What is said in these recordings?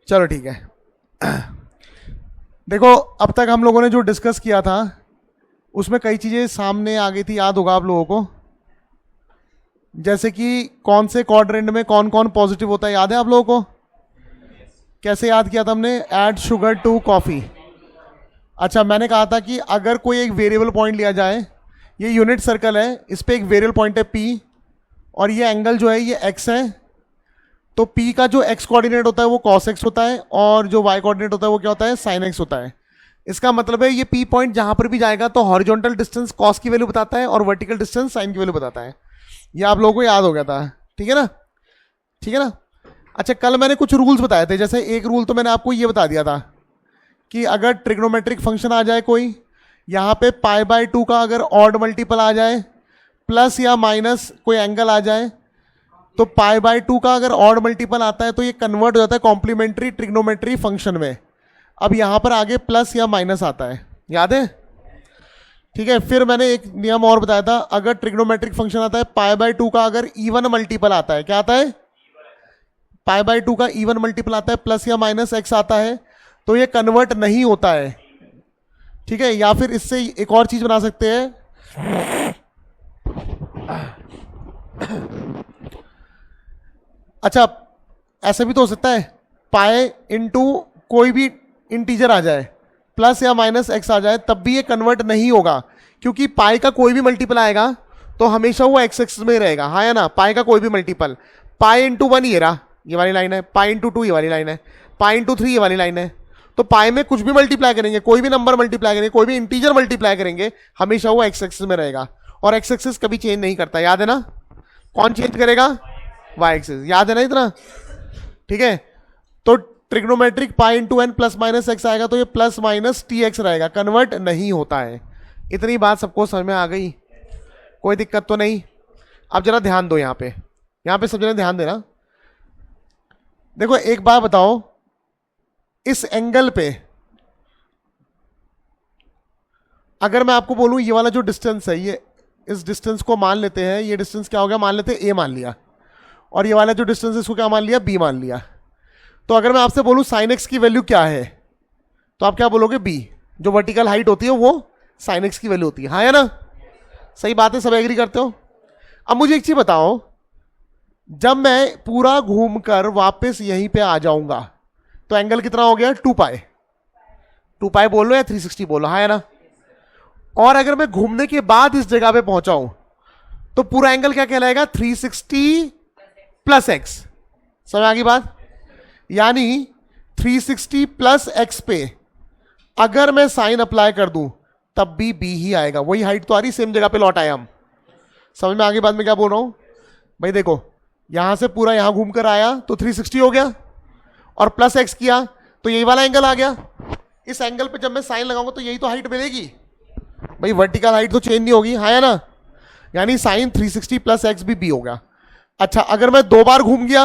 चलो ठीक है। देखो अब तक हम लोगों ने जो डिस्कस किया था उसमें कई चीज़ें सामने आ गई थी, याद होगा आप लोगों को। जैसे कि कौन से क्वाड्रेंट में कौन कौन पॉजिटिव होता है, याद है आप लोगों को? कैसे याद किया था हमने? Add sugar to coffee. अच्छा, मैंने कहा था कि अगर कोई एक वेरिएबल पॉइंट लिया जाए, ये यूनिट सर्कल है, इस पर एक वेरिएबल पॉइंट है P, और ये एंगल जो है ये x है, तो P का जो x कोऑर्डिनेट होता है वो cos x होता है, और जो y कोऑर्डिनेट होता है वो क्या होता है? sin x होता है। इसका मतलब है ये P पॉइंट जहां पर भी जाएगा तो हॉरिजॉन्टल डिस्टेंस cos की वैल्यू बताता है और वर्टिकल डिस्टेंस sin की वैल्यू बताता है। ये आप लोगों को याद हो गया था, ठीक है ना? ठीक है ना? अच्छा, कल मैंने कुछ रूल्स बताए थे। जैसे एक रूल तो मैंने आपको ये बता दिया था कि अगर ट्रिग्नोमेट्रिक फंक्शन आ जाए कोई, यहाँ पे π/2 का अगर ऑड मल्टीपल आ जाए, प्लस या माइनस कोई एंगल आ जाए, तो π/2 का अगर ऑड मल्टीपल आता है तो ये कन्वर्ट हो जाता है कॉम्प्लीमेंट्री ट्रिग्नोमेट्री फंक्शन में। अब यहाँ पर आगे प्लस या माइनस आता है, याद है? ठीक है। फिर मैंने एक नियम और बताया था, अगर ट्रिग्नोमेट्रिक फंक्शन आता है π/2 का अगर इवन मल्टीपल आता है, क्या आता है? π/2 का इवन मल्टीपल आता है, प्लस या माइनस x आता है, तो ये कन्वर्ट नहीं होता है। ठीक है। या फिर इससे एक और चीज बना सकते हैं। अच्छा, ऐसा भी तो हो सकता है पाई इंटू कोई भी इंटीजर आ जाए, प्लस या माइनस x आ जाए, तब भी ये कन्वर्ट नहीं होगा, क्योंकि पाई का कोई भी मल्टीपल आएगा तो हमेशा वो x एक्सिस में रहेगा। हाँ या ना? पाई का कोई भी मल्टीपल, पाई इंटू 1 ये रहा, ये वाली लाइन है, पाई इंटू 2 ये वाली लाइन है, पाई इंटू 3 ये वाली लाइन है। तो पाई में कुछ भी मल्टीप्लाई करेंगे, कोई भी नंबर मल्टीप्लाई करेंगे, कोई भी इंटीजर मल्टीप्लाई करेंगे, हमेशा वो x एक्सिस में रहेगा, और x एक्सिस कभी चेंज नहीं करता, याद है ना? कौन चेंज करेगा? y एक्सिस, याद है ना इतना? ठीक है। तो trigonometric pi into n plus minus x आएगा तो ये प्लस माइनस टी एक्स रहेगा, कन्वर्ट नहीं होता है। इतनी बात सबको समझ में आ गई? कोई दिक्कत तो नहीं? अब जरा ध्यान दो, यहाँ पे सब जने ध्यान देना। देखो एक बात बताओ, इस एंगल पे अगर मैं आपको बोलूं ये वाला जो डिस्टेंस है, ये इस डिस्टेंस को मान लेते हैं, ये डिस्टेंस क्या हो गया? मान लेते हैं a मान लिया, और ये वाला जो डिस्टेंस है इसको क्या मान लिया? b मान लिया। तो अगर मैं आपसे बोलूं sin x की वैल्यू क्या है, तो आप क्या बोलोगे? b। जो वर्टिकल हाइट होती है वो sin x की वैल्यू होती है। हाँ या ना? सही बात है, सब एग्री करते हो? अब मुझे एक चीज बताओ, जब मैं पूरा घूमकर वापस यहीं पे आ जाऊंगा तो एंगल कितना हो गया? 2 पाई बोल लो या 360 बोलो, हाँ या ना? और अगर मैं घूमने के बाद इस जगह पे पहुंचाऊं तो पूरा एंगल क्या कहलाएगा? 360 प्लस एक्स। समझ आ गई बात? यानी 360 प्लस एक्स पे अगर मैं साइन अप्लाई कर दूं तब भी बी ही आएगा, वही हाइट तो आ रही, सेम जगह पे लौट आए हम। समझ में आ गई बात में क्या बोल रहा हूं भाई? देखो यहां से पूरा यहां घूमकर आया तो 360 हो गया, और प्लस एक्स किया तो यही वाला एंगल आ गया। इस एंगल पे जब मैं साइन लगाऊंगा तो यही तो हाइट मिलेगी भाई, वर्टिकल हाइट तो चेंज नहीं होगी। हाँ या ना? यानी साइन 360 प्लस एक्स भी बी होगा। अच्छा, अगर मैं 2 बार घूम गया,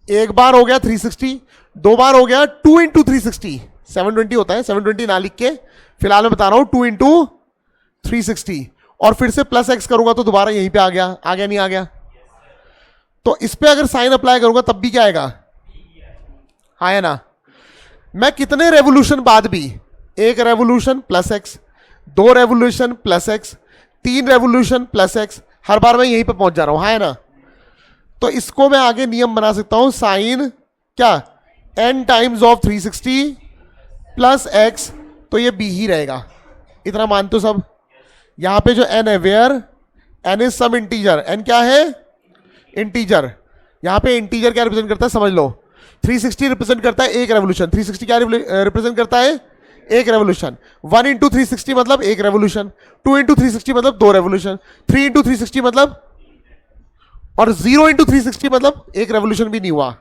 एक बार हो गया 360, 2 बार हो गया 2 इंटू 360, 720 होता है, 720 ना लिख के फिलहाल मैं बता रहा हूं 2 इंटू 360, और फिर से प्लस एक्स करूंगा तो दोबारा यहीं पे आ गया नहीं आ गया? तो इस पे अगर साइन अप्लाई करूंगा तब भी क्या आएगा? हाँ या ना? मैं कितने रेवोल्यूशन बाद भी, 1 revolution plus X, 2 revolution plus X, 3 revolution plus X, हर बार मैं यहीं पे पहुंच जा रहा हूं। हाँ या ना? तो इसको मैं आगे नियम बना सकता हूं, साइन क्या n times of 360 plus x, तो ये b ही रहेगा। इतना मानते हो सब? यहां पे जो n है, where n is some integer, n क्या है? इंटीजर। यहां पे इंटीजर क्या रिप्रेजेंट करता है समझ लो? 360 रिप्रेजेंट करता है 1 रेवोल्यूशन, 360 क्या रिप्रेजेंट करता है? 1 रेवोल्यूशन। 1 इंटू 360 मतलब 1 रेवोल्यूशन, 2 इंटू 360 मतलब 2 रेवोल्यूशन, 3 इंटू 360 मतलब, और 0 इंटू 360 मतलब 1 रेवोल्यूशन भी नहीं हुआ।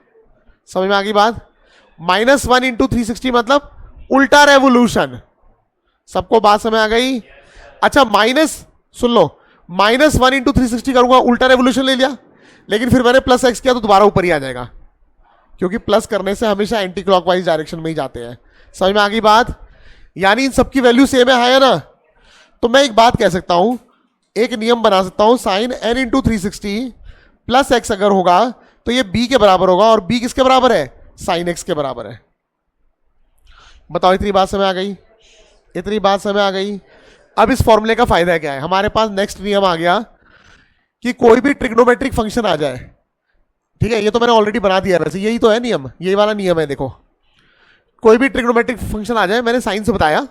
समझ में आ गई बात? -1 इंटू 360 मतलब उल्टा रेवोल्यूशन। सबको बात समझ आ गई? अच्छा, माइनस सुन लो, -1 इंटू 360 करूंगा, उल्टा रेवोल्यूशन ले लिया, लेकिन फिर मैंने प्लस एक्स किया तो दोबारा ऊपर ही आ जाएगा, क्योंकि प्लस करने से हमेशा एंटी क्लॉकवाइज डायरेक्शन में ही जाते हैं। समझ में आ गई बात? यानी इन सबकी वैल्यू सेम है ना? तो मैं एक बात कह सकता हूं, एक नियम बना सकता हूं, sine n into 360 plus x अगर होगा तो ये b के बराबर होगा, और b किसके बराबर है? साइन एक्स के बराबर है। बताओ इतनी बात समझ आ गई? इतनी बात समझ आ गई। अब इस फॉर्मूले का फायदा क्या है? हमारे पास नेक्स्ट नियम आ गया कि कोई भी ट्रिग्नोमेट्रिक फंक्शन आ जाए, ठीक है, ये तो मैंने ऑलरेडी बना दिया वैसे, यही तो है नियम, यही वाला नियम है। देखो कोई भी ट्रिग्नोमेट्रिक फंक्शन आ जाए, मैंने साइन से बताया,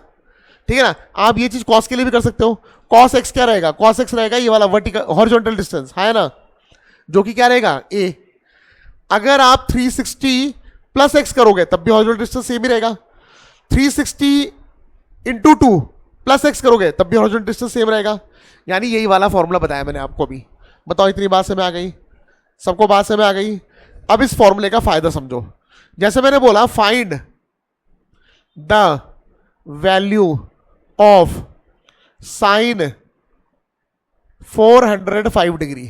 ठीक है ना। आप ये चीज कॉस के लिए भी कर सकते हो। कॉस एक्स क्या रहेगा? कॉस एक्स रहेगा ये वाला वर्टिकल हॉरिजॉन्टल डिस्टेंस है ना, जो कि क्या रहेगा ए। अगर आप 360 प्लस एक्स करोगे तब भी हॉरिजॉन्टल डिस्टेंस सेम ही रहेगा। 360 इंटू 2 प्लस एक्स करोगे तब भी हॉरिजॉन्टल डिस्टेंस सेम रहेगा। यानी यही वाला फॉर्मूला बताया मैंने आपको भी। बताओ इतनी बात समझ आ गई? सबको बात समझ आ गई? अब इस फॉर्मूले का फायदा समझो। जैसे मैंने बोला find the value of sine 405 degree.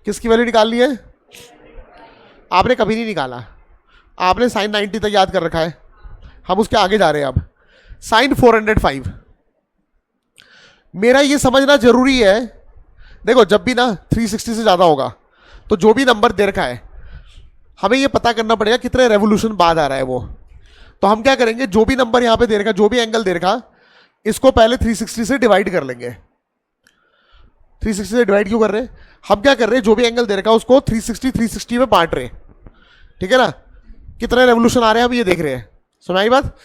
किसकी वैल्यू निकालनी है? आपने कभी नहीं निकाला, आपने साइन 90 तक याद कर रखा है। हम उसके आगे जा रहे हैं। अब साइन 405, मेरा ये समझना जरूरी है। देखो जब भी ना 360 से ज्यादा होगा तो जो भी नंबर दे रखा है हमें ये पता करना पड़ेगा कितने रेवोल्यूशन बाद आ रहा है वो। तो हम क्या करेंगे, जो भी नंबर यहां पे दे रखा, जो भी एंगल दे रखा, इसको पहले 360 से डिवाइड कर लेंगे। 360 से डिवाइड क्यों कर रहे हैं? हम क्या कर रहे हैं, जो भी एंगल दे रखा उसको 360 में बांट रहे, ठीक है ना। कितने रेवोल्यूशन आ रहे हैं हम ये देख रहे हैं। सुनाई बात?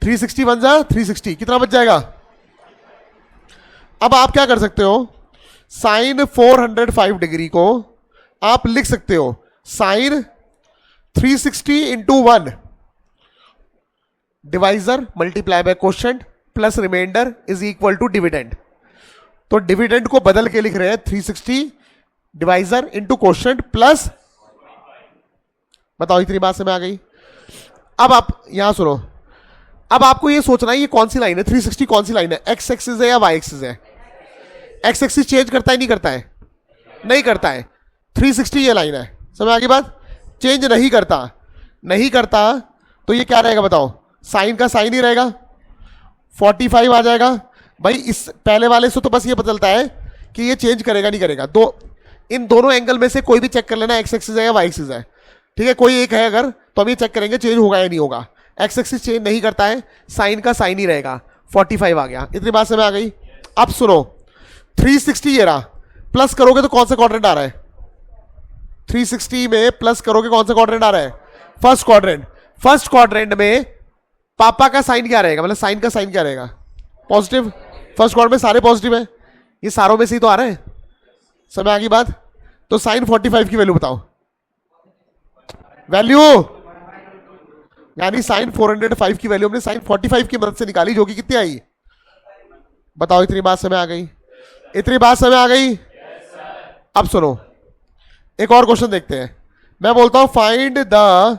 360 बन जा 360, कितना बच जाएगा? अब आप क्या कर सकते हो, साइन 405 डिग्री को आप लिख सकते हो sine 360 into 1 divisor multiply by quotient plus reminder is equal to dividend. तो डिविडेंड को बदल के लिख रहे हैं 360 डिवाइजर इंटू क्वोशंट प्लस। बताओ इतनी बात समझ आ गई? अब आप यहां सुनो, अब आपको ये सोचना है ये कौन सी लाइन है, 360 कौन सी लाइन है, एक्स एक्सिस है या वाई एक्सिस है? एक्स एक्सिस चेंज करता है नहीं करता है? नहीं करता है। 360 ये लाइन है, समझ आ गई बात? चेंज नहीं करता, नहीं करता तो ये क्या रहेगा बताओ? साइन का साइन ही रहेगा, 45 आ जाएगा। भाई इस पहले वाले से तो बस ये पता चलता है कि ये चेंज करेगा नहीं करेगा। दो इन दोनों एंगल में से कोई भी चेक कर लेना, एक्स एक्सिस है या वाई एक्सिस है, ठीक है। कोई एक है अगर तो हम ये चेक करेंगे चेंज होगा या नहीं होगा। एक्स एक्सिस चेंज नहीं करता है, साइन का साइन ही रहेगा। 45 आ गया। इतनी बात समझ आ गई? अब सुनो, 360 ये रहा, प्लस करोगे तो कौन सा क्वाड्रेंट आ रहा है? 360 में प्लस करोगे कौन सा क्वाड्रेंट आ रहा है? First quadrant. फर्स्ट क्वाड्रेंट में पापा का साइन क्या रहेगा, मतलब साइन का साइन क्या रहेगा? पॉजिटिव। फर्स्ट क्वाड्रेंट में सारे पॉजिटिव है, ये सारों में से ही तो आ रहे हैं। समझ आ गई बात? तो साइन 45 की वैल्यू बताओ। वैल्यू यानी साइन 405 की वैल्यू हमने साइन 45 की मदद से निकाली, जो कि कितनी आई? बताओ इतनी बात समझ आ गई? इतनी बात समझ आ गई? अब सुनो एक और क्वेश्चन देखते हैं। मैं बोलता हूं find the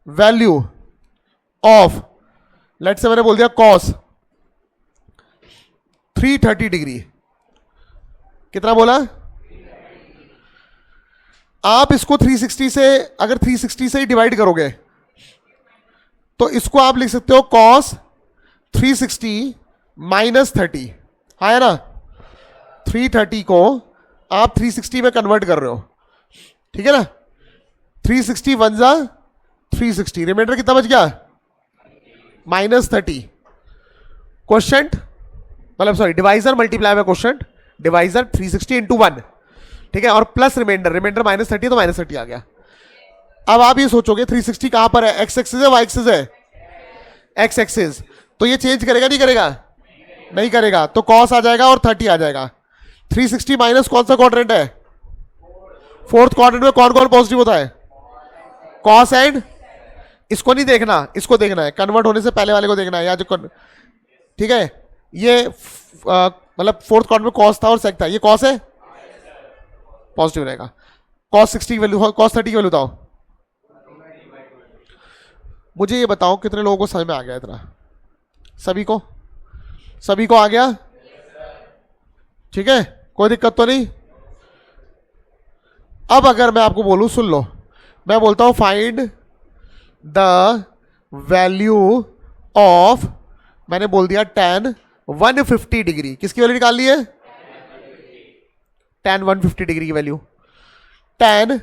value of, let's say मैंने बोल दिया कॉस 330 डिग्री। कितना बोला? आप इसको 360 से, अगर 360 से ही डिवाइड करोगे तो इसको आप लिख सकते हो कॉस 360 माइनस 30, है ना। 330 को आप 360 में कन्वर्ट कर रहे हो, ठीक है ना। 360 बन जा 360, रिमाइंडर कितना बच गया? माइनस 30। क्वोशंट मतलब sorry divisor multiply by quotient, divisor 360 into 1, ठीक है, और प्लस रिमाइंडर, रिमाइंडर माइनस 30 तो माइनस 30 आ गया। अब आप ये सोचोगे 360 कहां पर है, एक्स एक्सिस है वाई एक्सिस है? X axis. तो ये चेंज करेगा नहीं करेगा? नहीं करेगा। तो कॉस आ जाएगा और 30 आ जाएगा। 360 माइनस कौन सा क्वाड्रेंट है? फोर्थ क्वाड्रेंट में कौन कौन पॉजिटिव होता है? कॉस एंड, इसको नहीं देखना, इसको देखना है, कन्वर्ट होने से पहले वाले को देखना है, या जो ठीक है। ये मतलब फोर्थ क्वाड्रेंट में कॉस था और सेक था, ये कॉस है, पॉजिटिव रहेगा। कॉस 60 की वैल्यू, कॉस 30 की वैल्यू बताओ। मुझे ये बताओ कितने लोगों को समझ में आ गया इतना? सभी को? सभी को आ गया? ठीक है, कोई दिक्कत तो नहीं। अब अगर मैं आपको बोलूं, सुन लो, मैं बोलता हूं फाइंड द वैल्यू ऑफ, मैंने बोल दिया tan 150 डिग्री। किसकी वैल्यू निकालनी है? tan 150 डिग्री की वैल्यू। tan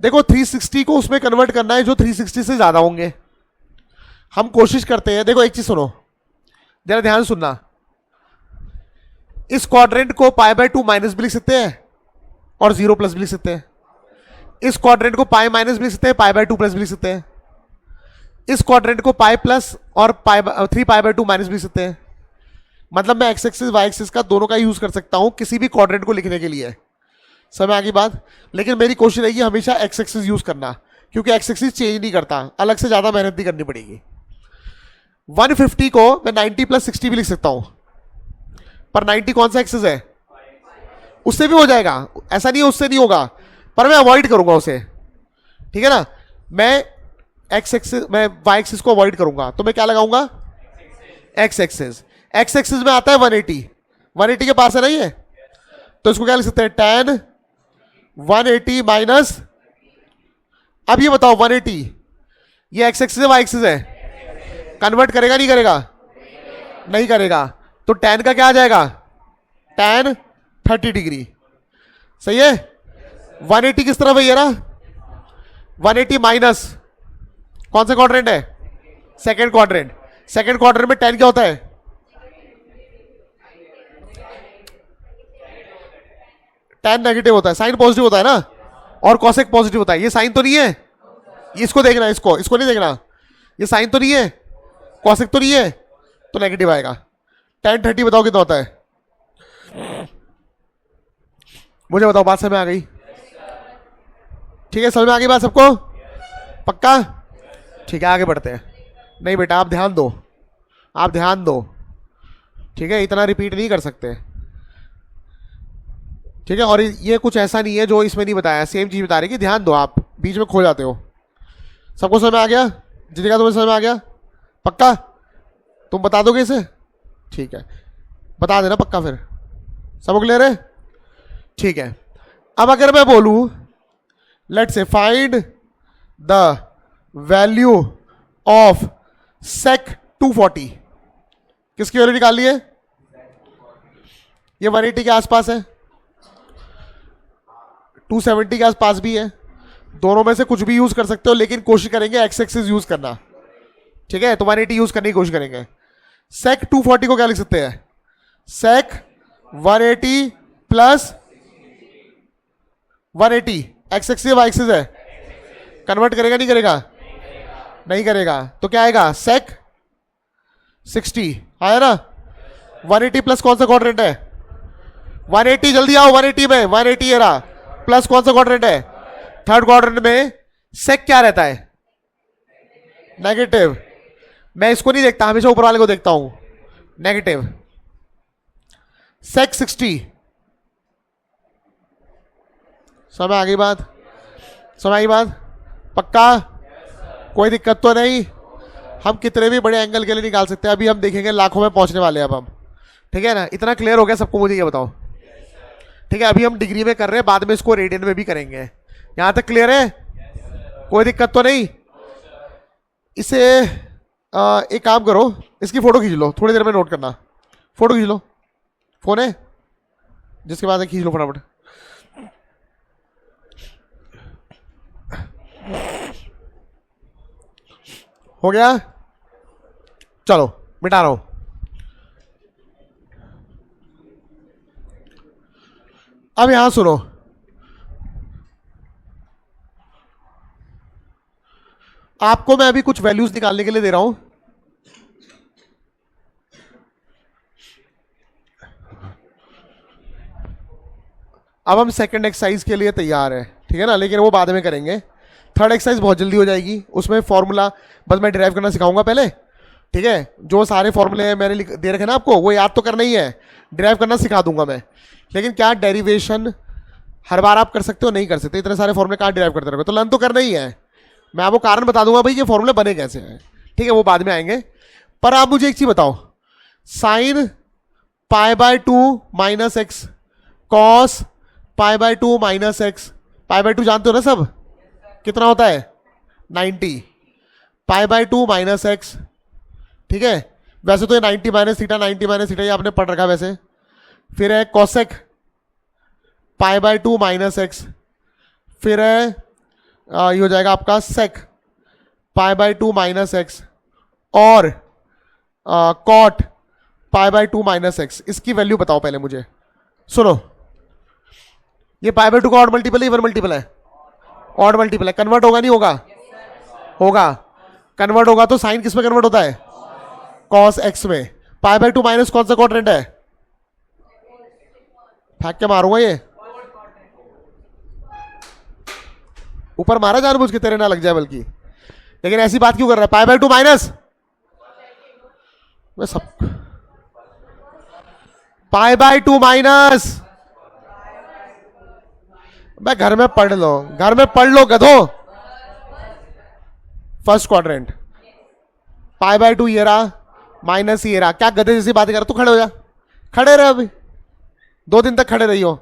देखो 360 को उसमें कन्वर्ट करना है जो 360 से ज्यादा होंगे। हम कोशिश करते हैं, देखो एक चीज सुनो, जरा ध्यान सुनना। इस क्वाड्रेंट को पाई बाय 2 माइनस भी लिख सकते हैं और 0 प्लस भी लिख सकते हैं। इस क्वाड्रेंट को पाई माइनस भी लिख सकते हैं, पाई बाय 2 प्लस भी लिख सकते हैं। इस क्वाड्रेंट को पाई प्लस और 3 पाई बाय 2 माइनस भी लिख सकते हैं। मतलब मैं एक्स एक्सिस वाई एक्सिस का दोनों का यूज कर सकता हूं किसी भी क्वाड्रेंट को लिखने के लिए। समझ आ गई बात? लेकिन मेरी कोशिश रहेगी हमेशा एक्स एक्सिस यूज करना, क्योंकि एक्स एक्सिस चेंज नहीं करता, अलग से ज्यादा मेहनत नहीं करनी पड़ेगी। 150 को मैं 90 प्लस 60 भी लिख सकता हूं, पर 90 कौन सा एक्सिस है? उससे भी हो जाएगा, ऐसा नहीं है उससे नहीं होगा, पर मैं अवॉइड करूंगा उसे। ठीक है ना? मैं एक्स एक्सिस, मैं वाई एक्सिस को अवॉइड करूंगा, तो मैं क्या लगाऊंगा? X axis. एक्स एक्सिस में आता है 180, 180 के पास है ना ये, तो इसको क्या लिख सकते हैं? tan 180 माइनस, अब ये बताओ 180 ये एक्स एक्सिस है वाई एक्सिस है? कन्वर्ट करेगा नहीं करेगा? नहीं करेगा, तो tan का क्या आ जाएगा? tan 30 degree. सही है? 180 किस तरफ है ये रहा? 180 माइनस कौन सा क्वाड्रेंट है? Second quadrant. सेकेंड क्वाड्रेंट में tan क्या होता है? tan नेगेटिव होता है, साइन पॉजिटिव होता है ना, और कॉसेक पॉजिटिव होता है। ये साइन तो नहीं है, ये इसको देखना, इसको नहीं देखना, ये साइन तो नहीं है, कॉसेक तो नहीं है, तो नेगेटिव आएगा। tan 30 बताओ कितना होता है? मुझे बताओ, बात समझ में आ गई? ठीक है, समझ में आ गई बात सबको? पक्का? ठीक है, आगे बढ़ते हैं। नहीं बेटा, आप ध्यान दो, आप ध्यान दो। ठीक है, इतना रिपीट नहीं कर सकते। ठीक है, और ये कुछ ऐसा नहीं है जो इसमें नहीं बताया, सेम चीज बता रही कि ध्यान दो, आप बीच में खो जाते हो। सबको समझ में आ गया? जितने का तुम्हें समझ में आ गया? पक्का? तुम बता दोगे इसे? ठीक है, बता देना पक्का, फिर सब क्लियर है? ठीक है, अब अगर मैं बोलूं let's say find the value of sec 240, किसकी वैल्यू निकाल है? ये 180 के आसपास है, 270 के आसपास भी है, दोनों में से कुछ भी यूज कर सकते हो, लेकिन कोशिश करेंगे एक्स एक्सिस यूज करना। ठीक है, तो 180 यूज करने की कोशिश करेंगे। sec 240 को क्या लिख सकते हैं? sec 180 plus 180 x axis y axis है, कन्वर्ट करेगा नहीं करेगा? नहीं करेगा, तो क्या आएगा? sec 60 आया ना? 180 प्लस कौन सा क्वाड्रेंट है? 180, जल्दी आओ 180 में, 180 रहा, प्लस कौन सा क्वाड्रेंट है? थर्ड क्वाड्रेंट में sec क्या रहता है? नेगेटिव। मैं इसको नहीं देखता, हमेशा ऊपर वाले को देखता हूं, नेगेटिव। sec 60, समझ आ गई बात? समझ आई बात? पक्का? कोई दिक्कत तो नहीं? हम कितने भी बड़े एंगल के लिए निकाल सकते हैं, अभी हम देखेंगे लाखों में पहुंचने वाले हैं अब हम। ठीक है ना? इतना क्लियर हो गया सबको? मुझे ये बताओ। ठीक है, अभी हम डिग्री में कर रहे हैं, बाद में इसको रेडियन में भी करेंगे। यहां तक क्लियर है? कोई दिक्कत तो नहीं? इसे एक काम करो, इसकी फोटो खींच लो, थोड़ी देर में नोट करना। फोटो खींच लो, फोन है जिसके बाद खींच लो फटाफट। हो गया? चलो मिटा रहा हूं। अब यहां सुनो, आपको मैं अभी कुछ वैल्यूज निकालने के लिए दे रहा हूं। अब हम सेकंड एक्सरसाइज के लिए तैयार है, ठीक है ना? लेकिन वो बाद में करेंगे। थर्ड एक्सरसाइज बहुत जल्दी हो जाएगी, उसमें फॉर्मूला बस मैं डिराइव करना सिखाऊंगा पहले। ठीक है, जो सारे फॉर्मूले मैंने दे रखे ना आपको, वो याद तो करना ही है, डिराइव करना सिखा दूंगा मैं। लेकिन क्या डेरिवेशन हर बार आप कर सकते हो? नहीं कर सकते, इतने सारे फॉर्मूले कहाँ डिराइव करते रहोगे? तो लर्न तो करना ही है। मैं आपको कारण बता दूंगा भाई ये फॉर्मूले बने कैसे हैं, ठीक है? वो बाद में आएंगे। पर आप मुझे एक चीज बताओ, sign pi by 2 minus x cos pi by 2 minus x, pi by 2 जानते हो ना सब, कितना होता है? 90। पाई बाय 2 माइनस एक्स, ठीक है? वैसे तो ये 90 माइनस थीटा, 90 माइनस थीटा ये आपने पढ़ रखा वैसे। फिर है cosec pi by 2 minus x, फिर है ये हो जाएगा आपका sec pi by 2 minus x और cot pi by 2 minus x. इसकी वैल्यू बताओ पहले मुझे। सुनो, ये पाई बाय 2 का ऑड मल्टीपल है, इवन मल्टीपल है? ऑड मल्टीपल है। कन्वर्ट होगा नहीं होगा? होगा। कन्वर्ट होगा तो साइन किस में कन्वर्ट होता है? कॉस एक्स में। पाई बाय 2 माइनस कौन सा क्वाड्रेंट है? फेंक के मारूंगा ये ऊपर, मारा जानबूझ के तेरे ना लग जाए बल्कि। लेकिन ऐसी बात क्यों कर रहा है? पाई बाय 2 माइनस मैं सब पाई बाय 2 माइनस, मैं घर में पढ़ लो, घर में पढ़ लो गधो। फर्स्ट क्वाड्रेंट पाई बाय 2 ये रहा माइनस ये रहा। क्या गधे जैसी बात कर, तू खड़े हो जा, खड़े रहे, अभी 2 दिन तक खड़े रही हो।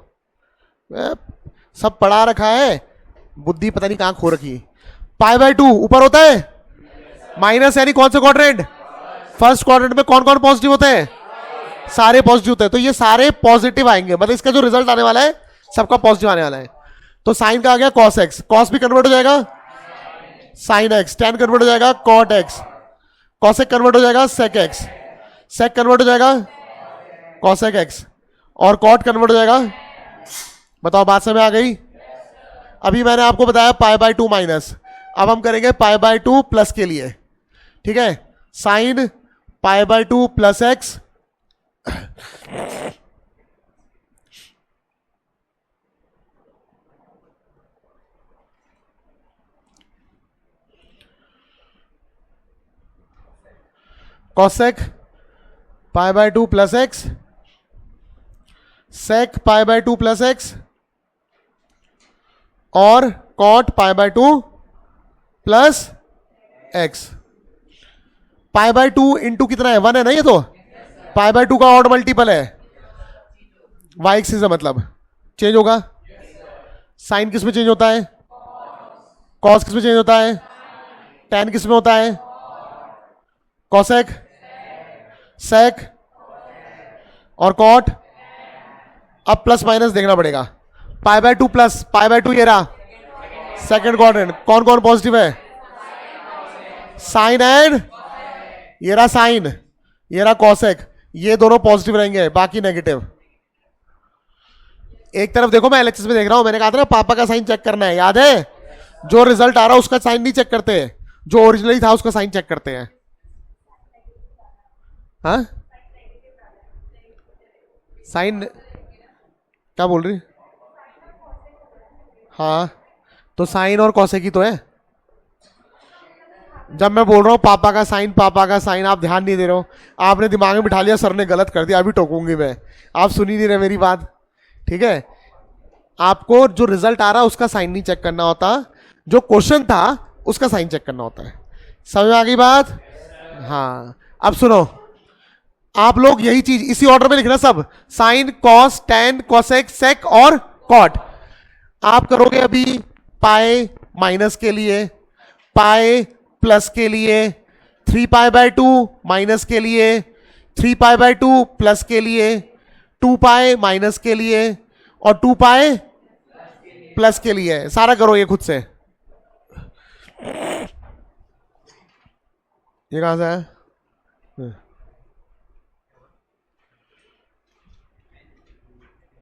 सब पढ़ा रखा है, बुद्धि पता नहीं कहां खो रखी। पाई बाय 2 ऊपर होता है माइनस, यानी कौन सा क्वाड्रेंट? फर्स्ट क्वाड्रेंट में कौन कौन पॉजिटिव होते हैं? सारे पॉजिटिव होते हैं। तो ये सारे पॉजिटिव आएंगे, मतलब इसका जो रिजल्ट आने वाला है सबका पॉजिटिव आने वाला है। तो साइन का आ गया कॉस एक्स, कॉस भी कन्वर्ट हो जाएगा साइन एक्स, टेन कन्वर्ट हो जाएगा कॉट एक्स, कॉसेक कन्वर्ट हो जाएगा सेक एक्स, सेक कन्वर्ट हो जाएगा कॉसेक एक्स और कॉट कन्वर्ट हो जाएगा। बताओ बात समझ आ गई? अभी मैंने आपको बताया पाई बाय 2 माइनस, अब हम करेंगे पाई बाय 2 प्लस के लिए। ठीक है, sine pi by 2 plus X cosec pi by 2 plus X, sec pi by 2 plus X और cot pi by 2 plus X. Pi by 2 into कितना है? 1 है ना ये तो। पाई बाय 2 का ऑड मल्टीपल है, वाई एक्सिस है, मतलब चेंज होगा। साइन किस में चेंज होता है? कॉस किस में चेंज होता है? टेन किस में होता है? कॉसेक, सेक और कॉट। अब प्लस माइनस देखना पड़ेगा। पाई बाय 2 प्लस पाई बाय 2 ये रहा सेकंड क्वाड्रेंट, कौन कौन पॉजिटिव है? साइन एंड ये रहा साइन, ये रहा कॉसेक, ये दोनों पॉजिटिव रहेंगे, बाकी नेगेटिव। एक तरफ देखो, मैं एलएचएस में देख रहा हूं, मैंने कहा था ना पापा का साइन चेक करना है, याद है? जो रिजल्ट आ रहा है उसका साइन नहीं चेक करते, जो ओरिजिनली था उसका साइन चेक करते हैं। हाँ, साइन क्या बोल रही? हाँ, तो साइन और कॉसेक ही तो है। जब मैं बोल रहा हूं पापा का साइन, पापा का साइन, आप ध्यान नहीं दे रहे हो, आपने दिमाग में बिठा लिया सर ने गलत कर दिया, अभी टोकूंगी मैं, आप सुन ही नहीं रहे मेरी बात। ठीक है, आपको जो रिजल्ट आ रहा है उसका साइन नहीं चेक करना होता, जो क्वेश्चन था उसका साइन चेक करना होता है। समझ में आ गई बात? हाँ, अब सुनो, आप लोग यही चीज इसी ऑर्डर में लिखना सब, sine cos tan cosec sec और कॉट। आप करोगे अभी पाई माइनस के लिए, पाई प्लस के लिए, 3 पाई बाय 2 माइनस के लिए, 3 पाई बाय 2 प्लस के लिए, 2 पाई माइनस के लिए और 2 पाई प्लस के लिए। सारा करो ये खुद से। ये कहां से है?